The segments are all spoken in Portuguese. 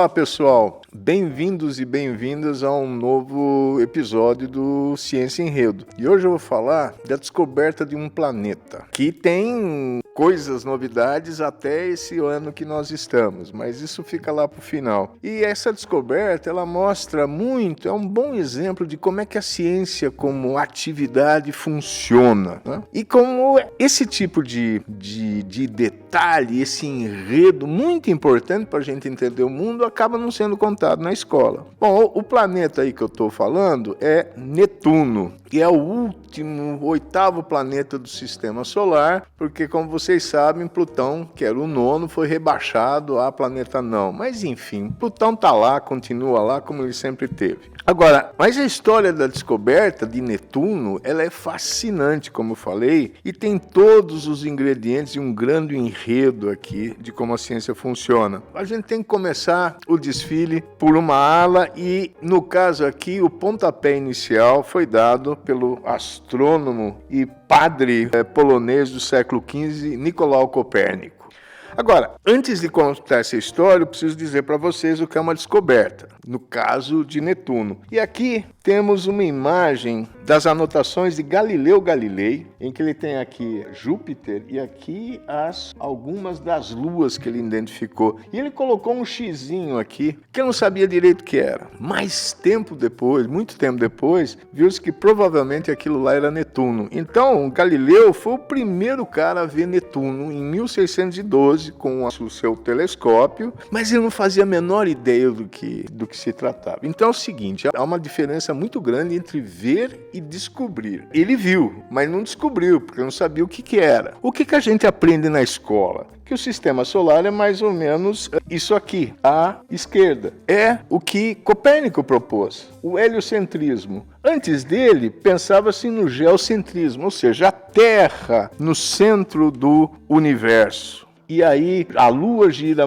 Olá pessoal, bem-vindos e bem-vindas a um novo episódio do Ciência Enredo. E hoje eu vou falar da descoberta de um planeta que tem novidades até esse ano que nós estamos, mas isso fica lá para o final. E essa descoberta, ela mostra muito, é um bom exemplo de como é que a ciência como atividade funciona, né? E como esse tipo de detalhe, esse enredo muito importante para a gente entender o mundo, acaba não sendo contado na escola. Bom, o planeta aí que eu estou falando é Netuno, que é o oitavo planeta do Sistema Solar, porque, como vocês sabem, Plutão, que era o nono, foi rebaixado a planeta não. Mas, enfim, Plutão está lá, continua lá, como ele sempre teve. Agora, mas a história da descoberta de Netuno, ela é fascinante, como eu falei, e tem todos os ingredientes e um grande enredo aqui de como a ciência funciona. A gente tem que começar o desfile por uma ala e, no caso aqui, o pontapé inicial foi dado pelo astrônomo e padre polonês do século XV, Nicolau Copérnico. Agora, antes de contar essa história, eu preciso dizer para vocês o que é uma descoberta, no caso de Netuno. E aqui temos uma imagem das anotações de Galileu Galilei, em que ele tem aqui Júpiter e aqui algumas das luas que ele identificou. E ele colocou um xizinho aqui, que eu não sabia direito o que era. Mas muito tempo depois, viu-se que provavelmente aquilo lá era Netuno. Então, Galileu foi o primeiro cara a ver Netuno em 1612, com o seu telescópio, mas ele não fazia a menor ideia do que se tratava. Então é o seguinte, há uma diferença muito grande entre ver e descobrir. Ele viu, mas não descobriu, porque não sabia o que era. O que a gente aprende na escola? Que o sistema solar é mais ou menos isso aqui, à esquerda. É o que Copérnico propôs, o heliocentrismo. Antes dele, pensava-se no geocentrismo, ou seja, a Terra no centro do universo. E aí a Lua gira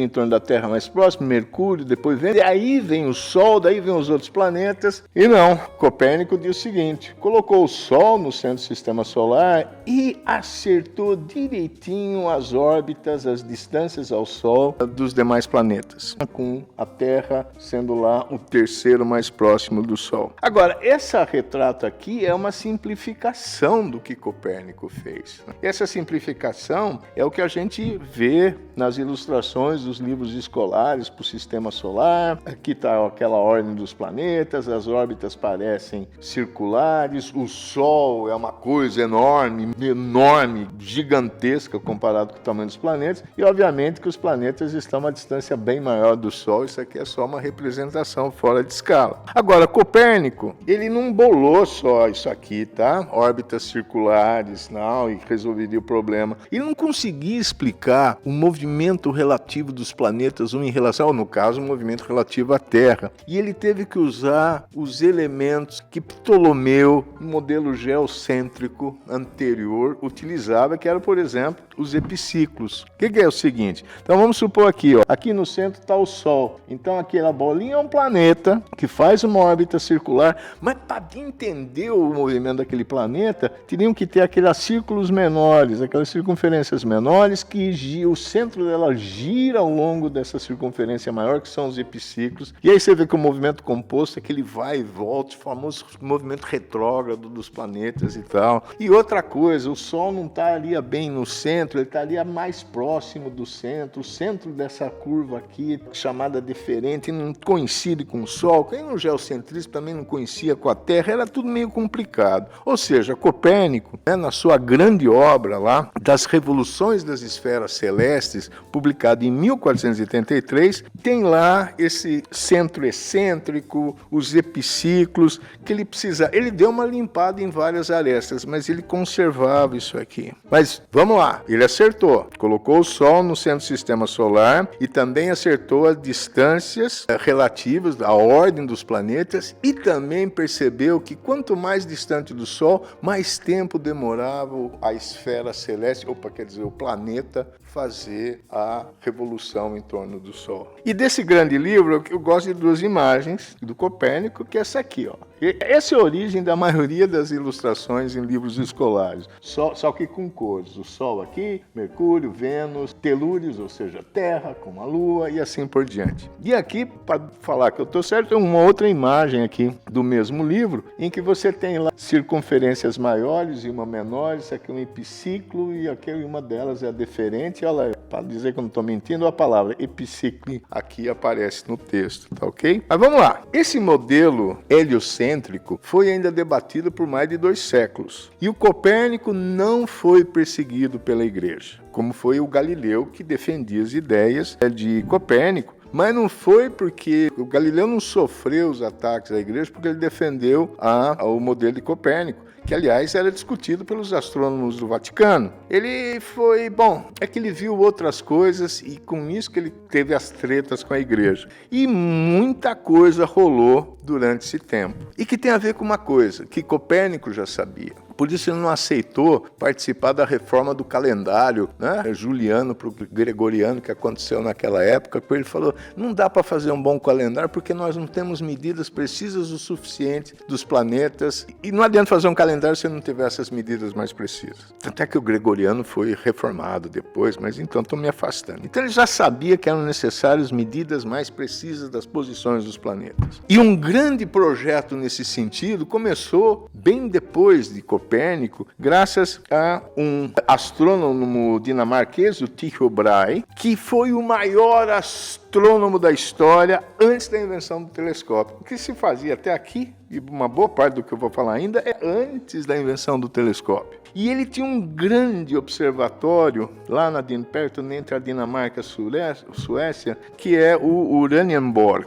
em torno da Terra mais próximo, Mercúrio, depois vem, e aí vem o Sol, daí vem os outros planetas. E não, Copérnico diz o seguinte, colocou o Sol no centro do Sistema Solar e acertou direitinho as órbitas, as distâncias ao Sol dos demais planetas, com a Terra sendo lá o terceiro mais próximo do Sol. Agora, esse retrato aqui é uma simplificação do que Copérnico fez. Essa simplificação é o que a gente vê nas ilustrações dos livros escolares para o Sistema Solar. Aqui está aquela ordem dos planetas, as órbitas parecem circulares, o Sol é uma coisa enorme, gigantesca comparado com o tamanho dos planetas, e obviamente que os planetas estão a uma distância bem maior do Sol, isso aqui é só uma representação fora de escala. Agora, Copérnico, ele não bolou só isso aqui, tá? Órbitas circulares, não, e resolveria o problema. Ele não conseguia explicar o movimento relativo dos planetas, um em relação, no caso, o movimento relativo à Terra. E ele teve que usar os elementos que Ptolomeu, no modelo geocêntrico anterior, utilizava, que eram, por exemplo, os epiciclos. O que é o seguinte? Então vamos supor aqui, aqui no centro está o Sol. Então aquela bolinha é um planeta que faz uma órbita circular, mas para entender o movimento daquele planeta, teriam que ter aqueles círculos menores, aquelas circunferências menores que o centro dela gira ao longo dessa circunferência maior, que são os epiciclos. E aí você vê que o movimento composto é que ele vai e volta, o famoso movimento retrógrado dos planetas e tal. E outra coisa, o Sol não está ali bem no centro, ele está ali mais próximo do centro. O centro dessa curva aqui, chamada deferente, não coincide com o Sol. Quem no geocentrismo também não coincidia com a Terra, era tudo meio complicado. Ou seja, Copérnico, na sua grande obra lá, das revoluções das esferas celestes, publicado em 1483, tem lá esse centro excêntrico, os epiciclos, que ele deu uma limpada em várias arestas, mas ele conservava isso aqui. Mas vamos lá, ele acertou, colocou o Sol no centro do Sistema Solar e também acertou as distâncias relativas à ordem dos planetas e também percebeu que quanto mais distante do Sol, mais tempo demorava a esfera celeste, o planeta fazer a revolução em torno do Sol. E desse grande livro, eu gosto de duas imagens do Copérnico, que é essa aqui, ó. Essa é a origem da maioria das ilustrações em livros escolares, só que com cores. O Sol aqui, Mercúrio, Vênus, telúrios, ou seja, Terra, com a Lua e assim por diante. E aqui, para falar que eu estou certo, tem uma outra imagem aqui do mesmo livro, em que você tem lá circunferências maiores e uma menor, isso aqui é um epiciclo e aqui uma delas é a deferente. Olha, para dizer que eu não estou mentindo, a palavra epiciclo aqui aparece no texto, tá ok? Mas vamos lá. Esse modelo heliocêntrico foi ainda debatido por mais de 2 séculos. E o Copérnico não foi perseguido pela igreja, como foi o Galileu, que defendia as ideias de Copérnico. Mas não foi porque o Galileu não sofreu os ataques da igreja porque ele defendeu o modelo de Copérnico, que aliás era discutido pelos astrônomos do Vaticano. Ele foi, é que ele viu outras coisas e com isso que ele teve as tretas com a igreja. E muita coisa rolou durante esse tempo. E que tem a ver com uma coisa que Copérnico já sabia. Por isso ele não aceitou participar da reforma do calendário, né? Juliano para o gregoriano, que aconteceu naquela época. Ele falou, não dá para fazer um bom calendário porque nós não temos medidas precisas o suficiente dos planetas. E não adianta fazer um calendário se não tiver essas medidas mais precisas. Até que o gregoriano foi reformado depois, mas então estou me afastando. Então ele já sabia que eram necessárias medidas mais precisas das posições dos planetas. E um grande projeto nesse sentido começou bem depois de Copérnico, graças a um astrônomo dinamarquês, o Tycho Brahe, que foi o maior astrônomo da história antes da invenção do telescópio. O que se fazia até aqui, e uma boa parte do que eu vou falar ainda, é antes da invenção do telescópio. E ele tinha um grande observatório lá perto entre a Dinamarca e a Suécia, que é o Uranienborg.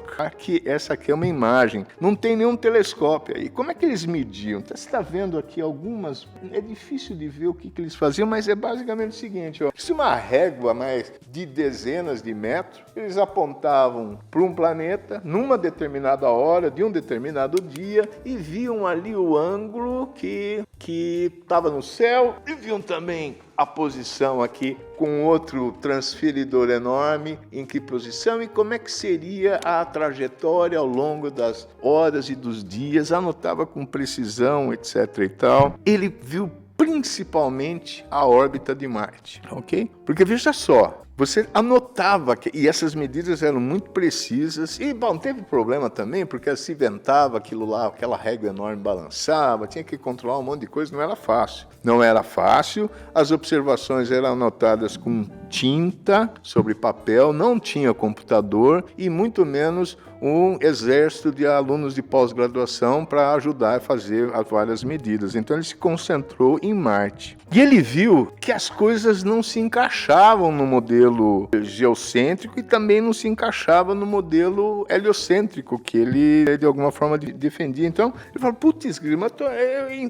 Essa aqui é uma imagem. Não tem nenhum telescópio aí. Como é que eles mediam? Então, você está vendo aqui algumas... É difícil de ver o que eles faziam, mas é basicamente o seguinte. Se uma régua mais de dezenas de metros, eles apontavam para um planeta numa determinada hora, de um determinado dia, e viam ali o ângulo que estava no céu, e viam também a posição aqui com outro transferidor enorme, em que posição e como é que seria a trajetória ao longo das horas e dos dias, anotava com precisão, etc. e tal. Ele viu principalmente a órbita de Marte, ok? Porque veja só, você anotava, e essas medidas eram muito precisas, e, teve problema também, porque se ventava aquilo lá, aquela régua enorme balançava, tinha que controlar um monte de coisa, não era fácil. Não era fácil, as observações eram anotadas com tinta sobre papel, não tinha computador e muito menos um exército de alunos de pós-graduação para ajudar a fazer as várias medidas. Então ele se concentrou em Marte. E ele viu que as coisas não se encaixavam no modelo geocêntrico e também não se encaixavam no modelo heliocêntrico, que ele de alguma forma defendia. Então ele falou, putz, grima,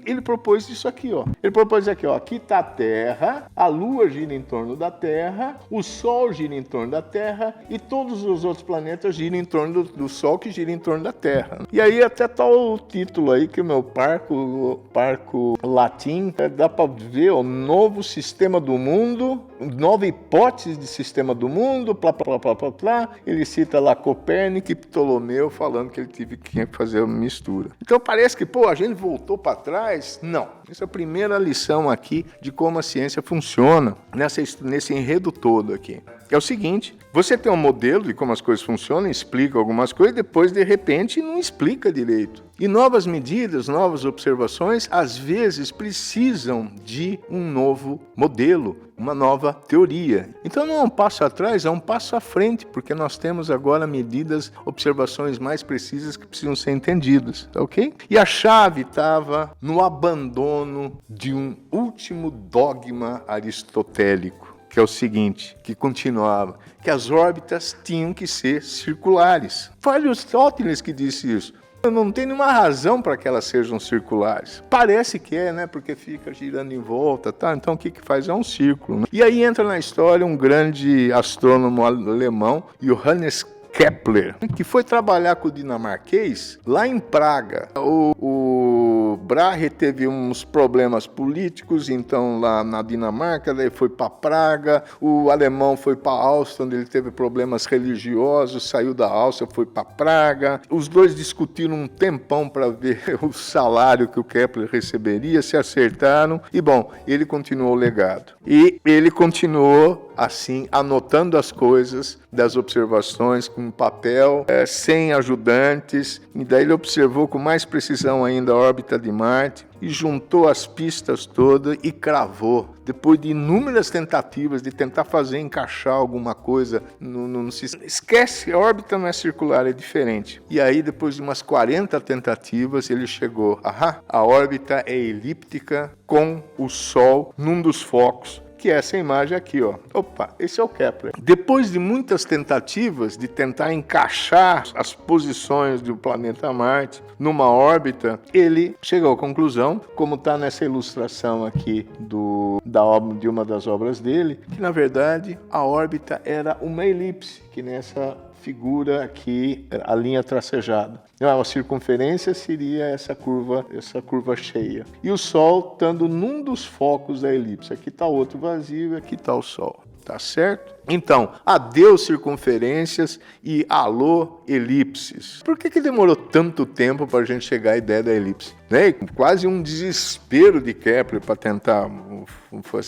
ele propôs isso aqui, ó. Ele propôs aqui, ó, aqui está a Terra, a Lua gira em torno da Terra, o Sol gira em torno da Terra e todos os outros planetas giram em torno do Sol, que gira em torno da Terra. E aí até tá o título aí, que o meu parco latim, dá para ver o novo sistema do mundo, nova hipótese de sistema do mundo, plá, plá, plá, plá, plá. Ele cita lá Copérnico e Ptolomeu falando que ele tinha que fazer uma mistura. Então parece que, a gente voltou para trás. Não. Essa é a primeira lição aqui de como a ciência funciona nesse enredo todo aqui. É o seguinte, você tem um modelo de como as coisas funcionam, explica algumas coisas, depois, de repente, não explica direito. E novas medidas, novas observações, às vezes precisam de um novo modelo, uma nova teoria. Então não é um passo atrás, é um passo à frente, porque nós temos agora medidas, observações mais precisas que precisam ser entendidas, tá ok? E a chave estava no abandono de um último dogma aristotélico, que é o seguinte, que continuava, que as órbitas tinham que ser circulares. Foi Aristóteles que disse isso. Não tem nenhuma razão para que elas sejam circulares. Parece que é, né? Porque fica girando em volta, tá? Então o que faz? É um círculo, né? E aí entra na história um grande astrônomo alemão, Johannes Kepler, que foi trabalhar com o dinamarquês lá em Praga. O o Brahe teve uns problemas políticos, então lá na Dinamarca, daí foi para Praga, o alemão foi para a Áustria, onde ele teve problemas religiosos, saiu da Áustria, foi para Praga. Os dois discutiram um tempão para ver o salário que o Kepler receberia, se acertaram, e bom, ele continuou o legado. E ele continuou assim, anotando as coisas das observações com papel, sem ajudantes, e daí ele observou com mais precisão ainda a órbita de Marte e juntou as pistas todas e cravou. Depois de inúmeras tentativas de tentar fazer encaixar alguma coisa no sistema. Esquece, a órbita não é circular, é diferente. E aí, depois de umas 40 tentativas, ele chegou, a órbita é elíptica com o Sol num dos focos, que é essa imagem aqui, ó. Opa, esse é o Kepler. Depois de muitas tentativas de tentar encaixar as posições do planeta Marte numa órbita, ele chegou à conclusão, como está nessa ilustração aqui de uma das obras dele, que na verdade a órbita era uma elipse, que nessa figura aqui, a linha tracejada. A circunferência seria essa curva cheia. E o Sol estando num dos focos da elipse. Aqui está outro vazio e aqui está o Sol. Tá certo? Então, adeus circunferências e alô elipses. Por que demorou tanto tempo para a gente chegar à ideia da elipse? Né? Quase um desespero de Kepler para tentar.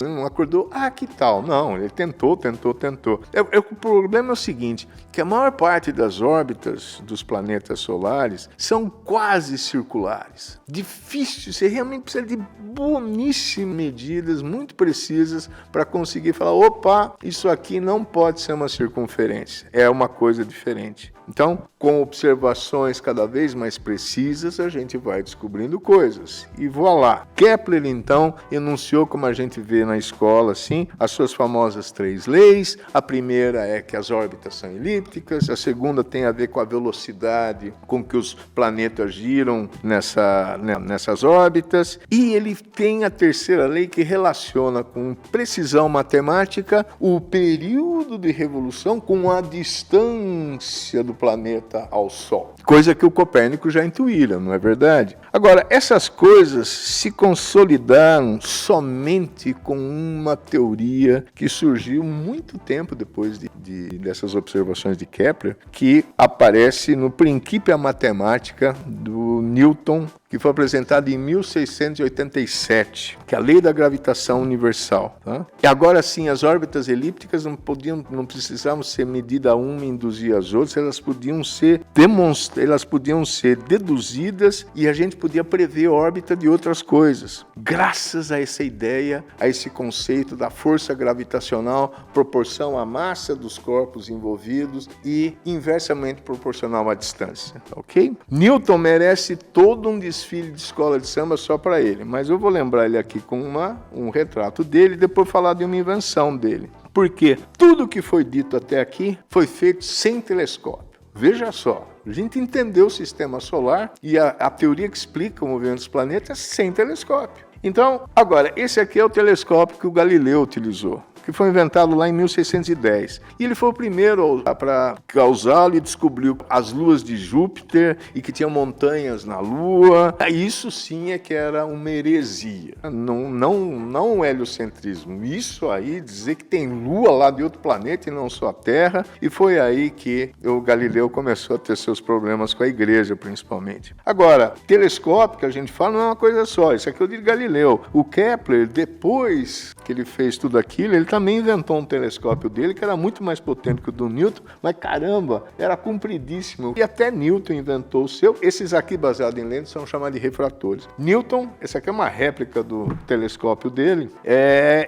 Não acordou, que tal? Não, ele tentou. O problema é o seguinte, que a maior parte das órbitas dos planetas solares são quase circulares. Difícil, você realmente precisa de boníssimas medidas, muito precisas, para conseguir falar, opa, isso aqui não pode ser uma circunferência, é uma coisa diferente. Então, com observações cada vez mais precisas, a gente vai descobrindo coisas. E voilá! Kepler, então, enunciou, como a gente vê na escola, assim, as suas famosas 3 leis. A primeira é que as órbitas são elípticas, a segunda tem a ver com a velocidade com que os planetas giram nessas órbitas. E ele tem a terceira lei que relaciona com precisão matemática o período de revolução com a distância do planeta ao Sol. Coisa que o Copérnico já intuíra, não é verdade? Agora, essas coisas se consolidaram somente com uma teoria que surgiu muito tempo depois dessas observações de Kepler, que aparece no Principia Mathematica do Newton, que foi apresentado em 1687, que é a lei da gravitação universal. Tá? E agora sim, as órbitas elípticas não precisavam ser medidas uma e induzir as outras, elas podiam ser deduzidas e a gente podia prever a órbita de outras coisas. Graças a essa ideia, a esse conceito da força gravitacional, proporção à massa dos corpos envolvidos e inversamente proporcional à distância. Ok? Newton merece todo um desfile de escola de samba só para ele, mas eu vou lembrar ele aqui com um retrato dele e depois falar de uma invenção dele. Porque tudo que foi dito até aqui foi feito sem telescópio. Veja só, a gente entendeu o sistema solar e a teoria que explica o movimento dos planetas sem telescópio. Então, agora, esse aqui é o telescópio que o Galileu utilizou, que foi inventado lá em 1610. E ele foi o primeiro para usá-lo e descobriu as luas de Júpiter e que tinha montanhas na Lua. Isso sim é que era uma heresia, não o heliocentrismo. Isso aí, dizer que tem Lua lá de outro planeta e não só a Terra. E foi aí que o Galileu começou a ter seus problemas com a igreja, principalmente. Agora, telescópio que a gente fala não é uma coisa só. Isso aqui é o de Galileu. O Kepler, depois que ele fez tudo aquilo, ele também inventou um telescópio dele que era muito mais potente que o do Newton, mas caramba, era compridíssimo. E até Newton inventou o seu. Esses aqui, baseados em lentes, são chamados de refratores. Newton, essa aqui é uma réplica do telescópio dele,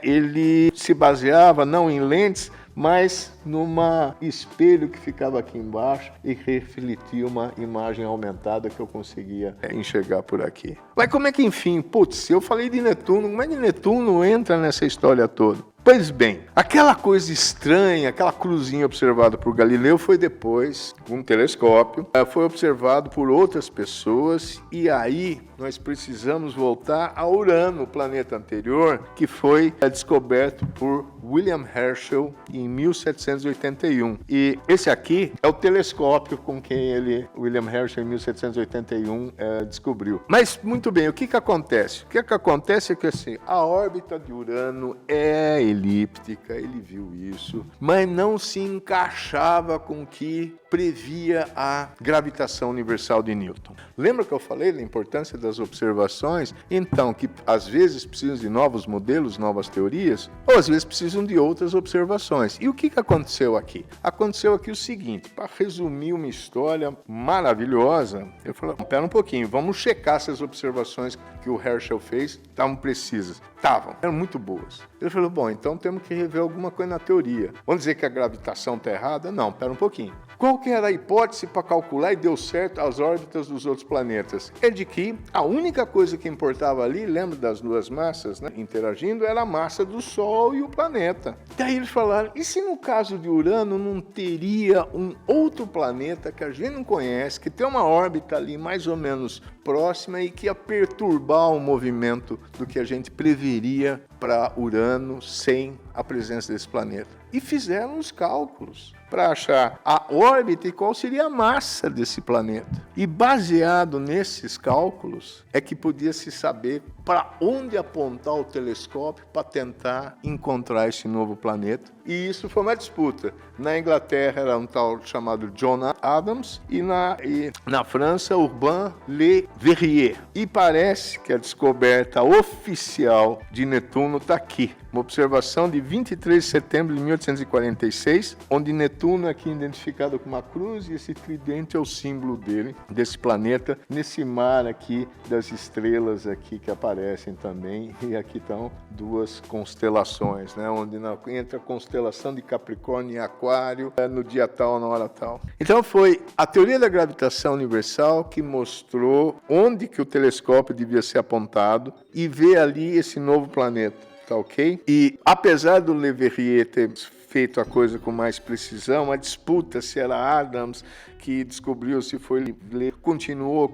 ele se baseava não em lentes, mas numa espelho que ficava aqui embaixo e refletia uma imagem aumentada que eu conseguia enxergar por aqui. Mas como é que, enfim, eu falei de Netuno, como é que Netuno entra nessa história toda? Pois bem, aquela coisa estranha, aquela cruzinha observada por Galileu foi depois, com um telescópio, foi observado por outras pessoas e aí nós precisamos voltar a Urano, o planeta anterior, que foi descoberto por William Herschel em 1781. E esse aqui é o telescópio com quem William Herschel, em 1781, descobriu. Mas, muito bem, o que acontece? O que acontece é que assim, a órbita de Urano é elíptica, ele viu isso, mas não se encaixava com o que previa a gravitação universal de Newton. Lembra que eu falei da importância das observações? Então, que às vezes precisam de novos modelos, novas teorias, ou às vezes precisam de outras observações. E o que aconteceu aqui? Aconteceu aqui o seguinte, para resumir uma história maravilhosa, eu falei, espera um pouquinho, vamos checar se as observações que o Herschel fez estavam precisas. Estavam, eram muito boas. Ele falou, bom, então temos que rever alguma coisa na teoria. Vamos dizer que a gravitação está errada? Não, espera um pouquinho. Qual que era a hipótese para calcular e deu certo as órbitas dos outros planetas? É de que a única coisa que importava ali, lembra das duas massas, né, interagindo, era a massa do Sol e o planeta. Daí eles falaram, e se no caso de Urano não teria um outro planeta que a gente não conhece, que tem uma órbita ali mais ou menos próxima e que ia perturbar o movimento do que a gente preveria para Urano sem a presença desse planeta? E fizeram os cálculos para achar a órbita e qual seria a massa desse planeta. E baseado nesses cálculos é que podia se saber para onde apontar o telescópio para tentar encontrar esse novo planeta. E isso foi uma disputa. Na Inglaterra era um tal chamado John Adams e na França, Urbain Le Verrier. E parece que a descoberta oficial de Netuno está aqui. Uma observação de 23 de setembro de 1846, onde Netuno é aqui identificado com uma cruz e esse tridente é o símbolo dele, desse planeta, nesse mar aqui das estrelas aqui que aparecem também. E aqui estão duas constelações, né, onde entra a constelação de Capricórnio e Aquário no dia tal, na hora tal. Então foi a teoria da gravitação universal que mostrou onde que o telescópio devia ser apontado e ver ali esse novo planeta. Tá, ok? E apesar do Le Verrier ter feito a coisa com mais precisão, a disputa se era Adams que descobriu, se foi ler, continuou.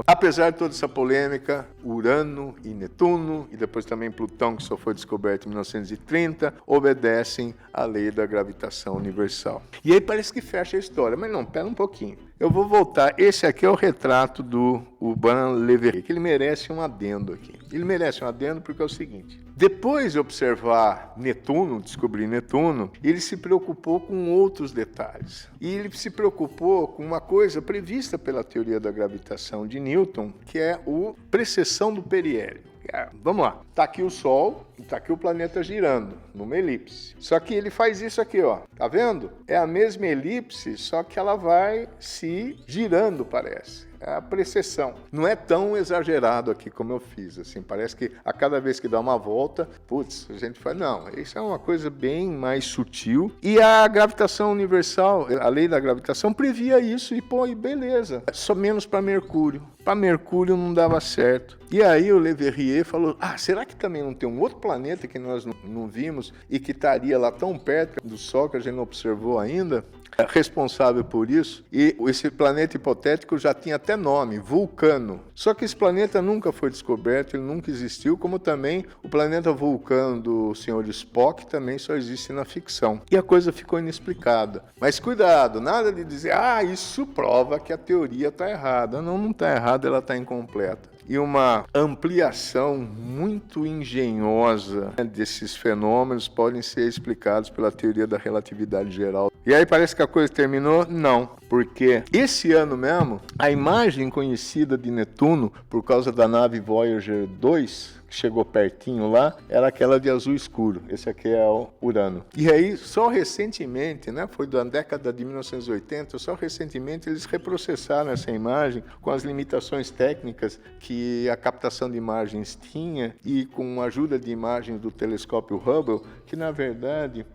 Apesar de toda essa polêmica, Urano e Netuno, e depois também Plutão, que só foi descoberto em 1930, obedecem à lei da gravitação universal. E aí parece que fecha a história, mas não, pera um pouquinho. Eu vou voltar, esse aqui é o retrato do Urbain Le Verrier, que ele merece um adendo aqui. Ele merece um adendo porque é o seguinte, depois de observar Netuno, descobrir Netuno, ele se preocupou com outros detalhes. E ele se preocupou com uma coisa prevista pela teoria da gravitação de Newton, que é a precessão do periélio. Vamos lá, está aqui o Sol e está aqui o planeta girando, numa elipse. Só que ele faz isso aqui, ó, tá vendo? É a mesma elipse, só que ela vai se girando, parece. É a precessão. Não é tão exagerado aqui como eu fiz, assim, parece que a cada vez que dá uma volta, putz, a gente fala, não, isso é uma coisa bem mais sutil. E a gravitação universal, a lei da gravitação previa isso e, pô, e beleza, só menos para Mercúrio. Para Mercúrio não dava certo. E aí o Le Verrier falou, será que também não tem um outro planeta que nós não vimos e que estaria lá tão perto do Sol que a gente não observou ainda? Responsável por isso, e esse planeta hipotético já tinha até nome, Vulcano. Só que esse planeta nunca foi descoberto, ele nunca existiu, como também o planeta Vulcano do Sr. Spock também só existe na ficção. E a coisa ficou inexplicada. Mas cuidado, nada de dizer, isso prova que a teoria está errada. Não está errada, ela está incompleta. E uma ampliação muito engenhosa desses fenômenos podem ser explicados pela teoria da relatividade geral. E aí parece que a coisa terminou? Não, porque esse ano mesmo, a imagem conhecida de Netuno, por causa da nave Voyager 2, que chegou pertinho lá, era aquela de azul escuro. Esse aqui é o Urano. E aí, só recentemente, né, foi da década de 1980, só recentemente eles reprocessaram essa imagem com as limitações técnicas que a captação de imagens tinha e com a ajuda de imagens do telescópio Hubble, que na verdade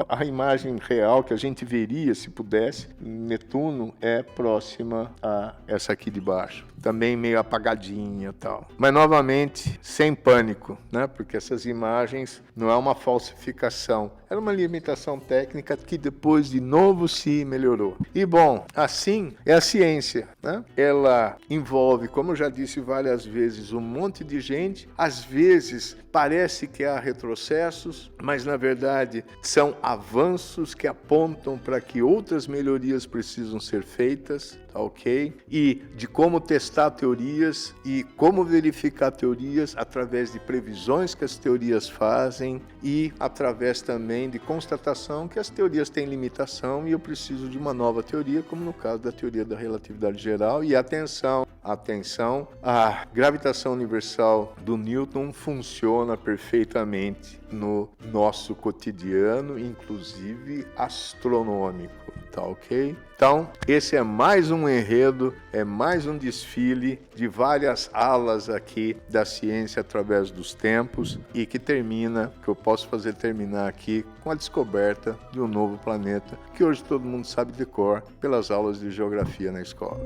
a imagem real que a gente veria se pudesse, Netuno, é próxima a essa aqui de baixo. também meio apagadinha e tal. Mas, novamente, sem pânico, né? Porque essas imagens não é uma falsificação, era uma limitação técnica que depois de novo se melhorou. E, bom, assim é a ciência, né? Ela envolve, como eu já disse várias vezes, um monte de gente. Às vezes parece que há retrocessos, mas na verdade são avanços que apontam para que outras melhorias precisam ser feitas, tá ok? E de como testar teorias e como verificar teorias através de previsões que as teorias fazem e através também de constatação que as teorias têm limitação e eu preciso de uma nova teoria, como no caso da teoria da relatividade geral. E atenção, a gravitação universal do Newton funciona perfeitamente no nosso cotidiano, inclusive astronômico, tá ok? Então, esse é mais um enredo, é mais um desfile de várias alas aqui da ciência através dos tempos e que eu posso fazer terminar aqui com a descoberta de um novo planeta que hoje todo mundo sabe de cor pelas aulas de geografia na escola.